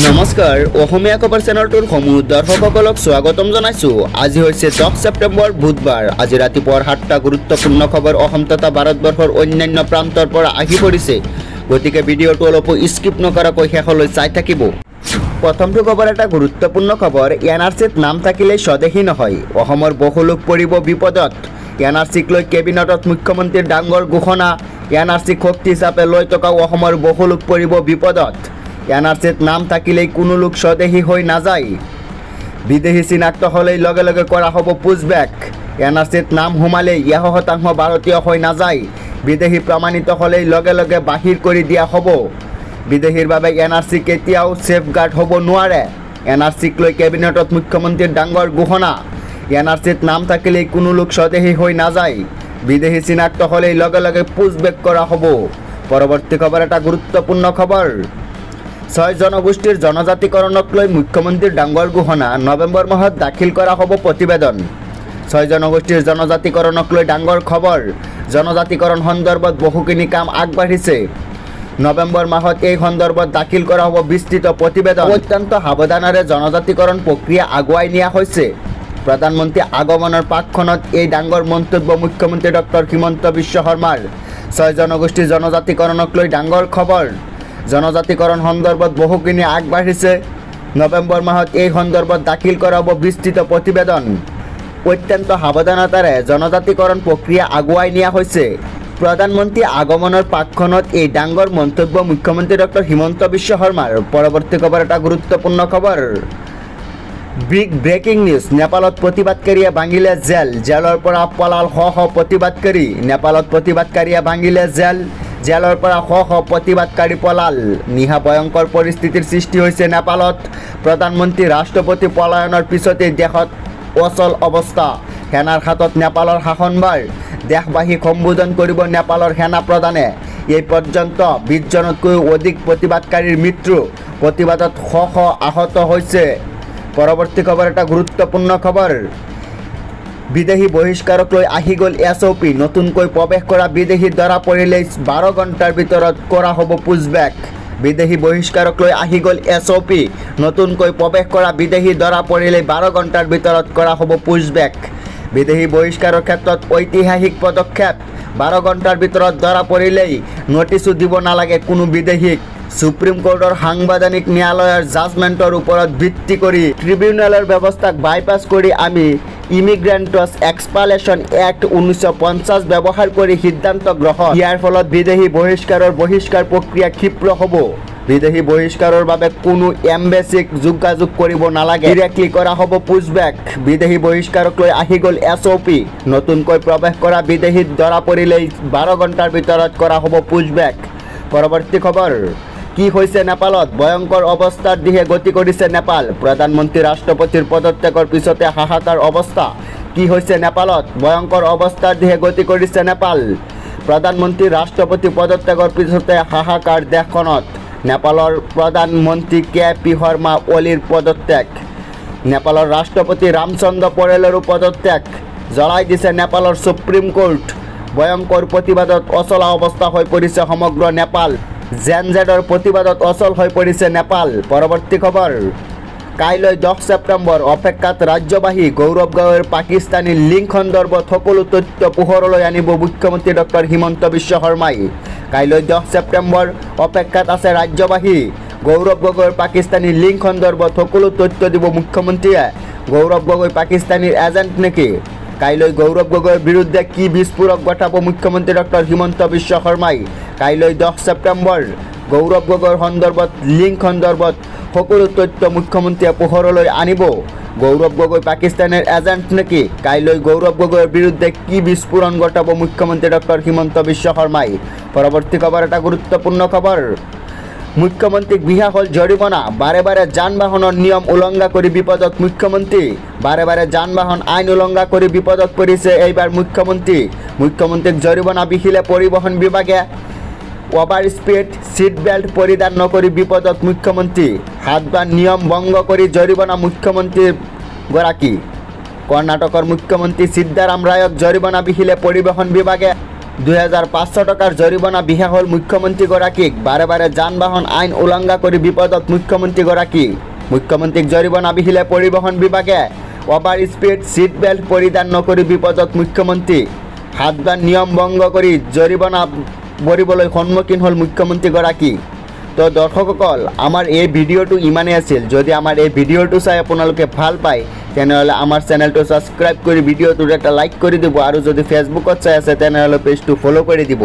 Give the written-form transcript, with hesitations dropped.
নমস্কাৰ অসমীয়া খবৰ চেনেলটোৰ সমূহ দৰ্শকসকলক স্বাগতম জনাইছো। আজি হৈছে 10 ছেপ্টেম্বৰ বুধবাৰ। আজি ৰাতিপুৱাৰ 7টা গুৰুত্বপূৰ্ণ খবৰ অসম তথা ভাৰতবৰ্ষৰ অন্যান্য প্ৰান্তৰ পৰা আহি পৰিছে, গতিকে ভিডিঅ'টো অলপ স্কিপ নকৰাকৈ শেষলৈ চাই থাকিব। প্ৰথমটো খবৰ এটা গুৰুত্বপূৰ্ণ খবৰ। এনআৰচিত নাম থাকিলে স্বদেশী নহয়, অসমৰ বহু লোক পৰিব বিপদত। এনআৰচিক লৈ কেবিনেটত মুখ্যমন্ত্ৰীৰ ডাঙৰ ঘোষণা। এনআৰচিক শক্তি হিচাপে লৈ থকাও অসমৰ বহু লোক পৰিব বিপদত। এনআৰচিত নাম থাকিলেই কোনো লোক স্বদেশী হৈ নাযায়, বিদেশী চিনাক্ত হ'লেই লগে লগে কৰা হ'ব পুছবেক। এনআৰচিত নাম সোমালেই 100% ভাৰতীয় হৈ নাযায়, বিদেশী প্ৰমাণিত হ'লেই লগে লগে বাহিৰ কৰি দিয়া হ'ব। বিদেশীৰ বাবে এনআৰচি কেতিয়াও ছেফগাৰ্ড হ'ব নোৱাৰে। এনআৰচিক লৈ কেবিনেটত মুখ্যমন্ত্ৰীৰ ডাঙৰ ঘোষণা। এনআৰচিত নাম থাকিলেই কোনো লোক স্বদেশী হৈ নাযায়, বিদেশী চিনাক্ত হ'লেই লগে লগে পুছবেক কৰা হ'ব। পৰৱৰ্তী খবৰ এটা গুৰুত্বপূৰ্ণ খবৰ। 6 জনগোষ্ঠীৰ জনজাতিকৰণক লৈ মুখ্যমন্ত্ৰীৰ ডাঙৰ ঘোষণা। নৱেম্বৰ মাহত দাখিল কৰা হ'ব প্ৰতিবেদন। 6 জনগোষ্ঠীৰ জনজাতিকৰণক লৈ ডাঙৰ খবৰ। জনজাতিকৰণ সন্দৰ্ভত বহুখিনি কাম আগবাঢ়িছে। নৱেম্বৰ মাহত এই সন্দৰ্ভত দাখিল কৰা হ'ব বিস্তৃত প্ৰতিবেদন। অত্যন্ত সাৱধানেৰে জনজাতিকৰণ প্ৰক্ৰিয়া আগুৱাই নিয়া হৈছে। প্ৰধানমন্ত্ৰী আগমনৰ পাকখনত এই ডাঙৰ মন্তব্য মুখ্যমন্ত্ৰী ডক্টৰ হিমন্ত বিশ্ব শৰ্মাৰ। 6 জনগোষ্ঠীৰ জনজাতিকৰণক লৈ ডাঙৰ খবৰ। জনজাতিকৰণ সন্দৰ্ভত বহুখিনি আগবাঢ়িছে। নৱেম্বৰ মাহত এই সন্দৰ্ভত দাখিল কৰা হ'ব বিস্তৃত প্ৰতিবেদন। অত্যন্ত সাৱধানতাৰে জনজাতিকৰণ প্ৰক্ৰিয়া আগুৱাই নিয়া হৈছে। প্ৰধানমন্ত্ৰী আগমনৰ পাকখনত এই ডাঙৰ মন্তব্য মুখ্যমন্ত্ৰী ডক্টৰ হিমন্ত বিশ্ব শৰ্মাৰ। পৰৱৰ্তী খবৰ এটা গুৰুত্বপূৰ্ণ খবৰ। Big breaking news. নেপালত প্ৰতিবাদকাৰীয়ে ভাঙিলে জেল, জেলৰ পৰা পলাল শ শ প্ৰতিবাদকাৰী। নেপালত প্ৰতিবাদকাৰীয়ে ভাঙিলে জেল, জেলৰ পৰা শ শ প্ৰতিবাদকাৰী পলাল। নিহা ভয়ংকৰ পৰিস্থিতিৰ সৃষ্টি হৈছে নেপালত। প্ৰধানমন্ত্ৰী ৰাষ্ট্ৰপতি পলায়নৰ পিছতেই দেশত অচল অৱস্থা। সেনাৰ হাতত নেপালৰ শাসনভাৰ। দেশবাসীক সম্বোধন কৰিব নেপালৰ সেনা প্ৰধানে। এই পৰ্যন্ত 20 জনতকৈও অধিক প্ৰতিবাদকাৰীৰ মৃত্যু। প্ৰতিবাদত শ শ আহত হৈছে। পৰৱৰ্তী খবৰ এটা গুৰুত্বপূৰ্ণ খবৰ। বিদেশী বহিষ্কাৰক লৈ আহি গ'ল SOP। নতুনকৈ প্ৰৱেশ কৰা বিদেশী ধৰা পৰিলেই 12 ঘণ্টাৰ ভিতৰত কৰা হ'ব পুছবেক। বিদেশী বহিষ্কাৰক লৈ আহি গ'ল SOP। নতুনকৈ প্ৰৱেশ কৰা বিদেশী ধৰা পৰিলেই 12 ঘণ্টাৰ ভিতৰত কৰা হ'ব পুছবেক। বিদেশী বহিষ্কাৰৰ ক্ষেত্ৰত ঐতিহাসিক পদক্ষেপ। 12 ঘণ্টাৰ ভিতৰত ধৰা পৰিলেই নটিচো দিব নালাগে কোনো বিদেশীক। সুপ্ৰিম কোৰ্টৰ সাংবিধানিক ন্যায়ালয়ৰ জাজমেণ্টৰ ওপৰত ভিত্তি কৰি ট্ৰিবিউনেলৰ ব্যৱস্থাক বাইপাছ কৰি আমি ইমিগ্ৰেণ্টছ এক্সপালেশ্যন এক্ট 1950 ব্যৱহাৰ কৰি সিদ্ধান্ত গ্ৰহণ। ইয়াৰ ফলত বিদেশী বহিষ্কাৰৰ প্ৰক্ৰিয়া ক্ষীপ্ৰ হ'ব। বিদেশী বহিষ্কাৰৰ বাবে কোনো এম্বেচিক যোগাযোগ কৰিব নালাগে, ডিৰেক্টলি কৰা হ'ব পুছবেক। বিদেশী বহিষ্কাৰক লৈ আহি গ'ল SOP। নতুনকৈ প্ৰৱেশ কৰা বিদেশীত ধৰা পৰিলেই 12 ঘণ্টাৰ ভিতৰত কৰা হ'ব পুছবেক। পৰৱৰ্তী খবৰ। কি হৈছে নেপালত? ভয়ংকৰ অৱস্থাৰ দিশে গতি কৰিছে নেপাল। প্ৰধানমন্ত্ৰী ৰাষ্ট্ৰপতিৰ পদত্যাগৰ পিছতে হাহাকাৰ অৱস্থা। কি হৈছে নেপালত? ভয়ংকৰ অৱস্থাৰ দিশে গতি কৰিছে নেপাল। প্ৰধানমন্ত্ৰী ৰাষ্ট্ৰপতি পদত্যাগৰ পিছতে হাহাকাৰ দেশখনত। নেপালৰ প্ৰধানমন্ত্ৰী KP শৰ্মা অলিৰ পদত্যাগ। নেপালৰ ৰাষ্ট্ৰপতি ৰামচন্দ্ৰ পৰেলৰো পদত্যাগ। জ্বলাই দিছে নেপালৰ সুপ্ৰিম কোৰ্ট। ভয়ংকৰ প্ৰতিবাদত অচলা অৱস্থা হৈ পৰিছে সমগ্ৰ নেপাল। জেনজেডৰ প্ৰতিবাদত অচল হৈ পৰিছে নেপাল। পৰৱৰ্তী খবৰ। কাইলৈ 10 ছেপ্টেম্বৰ অপেক্ষাত ৰাজ্যবাসী। গৌৰৱ গগৈৰ পাকিস্তানী লিংক সন্দৰ্ভত সকলো তথ্য পোহৰলৈ আনিব মুখ্যমন্ত্ৰী ডক্টৰ হিমন্ত বিশ্ব শৰ্মাই। কাইলৈ 10 ছেপ্টেম্বৰ অপেক্ষাত আছে ৰাজ্যবাসী। গৌৰৱ গগৈৰ পাকিস্তানী লিংক সন্দৰ্ভত সকলো তথ্য দিব মুখ্যমন্ত্ৰীয়ে। গৌৰৱ গগৈ পাকিস্তানীৰ এজেণ্ট নেকি? কাইলৈ গৌৰৱ গগৈৰ বিৰুদ্ধে কি বিস্ফোৰক ঘটাব মুখ্যমন্ত্ৰী ডক্টৰ হিমন্ত বিশ্ব শৰ্মাই। কাইলৈ 10 ছেপ্টেম্বৰ গৌৰৱ গগৈৰ সন্দৰ্ভত লিংক সন্দৰ্ভত সকলো তথ্য মুখ্যমন্ত্ৰীয়ে পোহৰলৈ আনিব। গৌৰৱ গগৈ পাকিস্তানৰ এজেণ্ট নেকি? কাইলৈ গৌৰৱ গগৈৰ বিৰুদ্ধে কি বিস্ফোৰণ ঘটাব মুখ্যমন্ত্ৰী ডক্টৰ হিমন্ত বিশ্ব শৰ্মাই। পৰৱৰ্তী খবৰ এটা গুৰুত্বপূৰ্ণ খবৰ। মুখ্যমন্ত্ৰীক বিহা হ'ল জৰিমনা। বাৰে বাৰে যান বাহনৰ নিয়ম উলংঘা কৰি বিপদত মুখ্যমন্ত্ৰী। বাৰে বাৰে যান বাহন আইন উলংঘা কৰি বিপদত পৰিছে এইবাৰ মুখ্যমন্ত্ৰী। মুখ্যমন্ত্ৰীক জৰিমনা বিহিলে পৰিবহণ বিভাগে। অভাৰ স্পীড, ছিট বেল্ট পৰিধান নকৰি বিপদত মুখ্যমন্ত্ৰী। হাত বা নিয়ম ভংগ কৰি জৰিমনা মুখ্যমন্ত্ৰীগৰাকী। কৰ্ণাটকৰ মুখ্যমন্ত্ৰী সিদ্ধাৰাম ৰায়ক জৰিমনা বিহিলে পৰিবহণ বিভাগে। 2500 টকাৰ জৰিমনা বিহা হ'ল মুখ্যমন্ত্ৰীগৰাকীক। বাৰে বাৰে যান বাহন আইন উলংঘা কৰি বিপদত মুখ্যমন্ত্ৰীগৰাকী। মুখ্যমন্ত্ৰীক জৰিমনা বিহিলে পৰিবহণ বিভাগে। অভাৰ স্পীড সিট বেল্ট পৰিধান নকৰি বিপদত মুখ্যমন্ত্ৰী। হাতবান নিয়ম ভংগ কৰি জৰিমনা ভৰিবলৈ সন্মুখীন হ'ল মুখ্যমন্ত্ৰীগৰাকী। তো দৰ্শকসকল, আমাৰ এই ভিডিঅ'টো ইমানেই আছিল। যদি আমাৰ এই ভিডিঅ'টো চাই আপোনালোকে ভাল পায় তেনেহ'লে আমাৰ চেনেলটো ছাবস্ক্ৰাইব কৰি ভিডিঅ'টোত এটা লাইক কৰি দিব, আৰু যদি ফেচবুকত চাই আছে তেনেহ'লে পেজটো ফ'ল' কৰি দিব।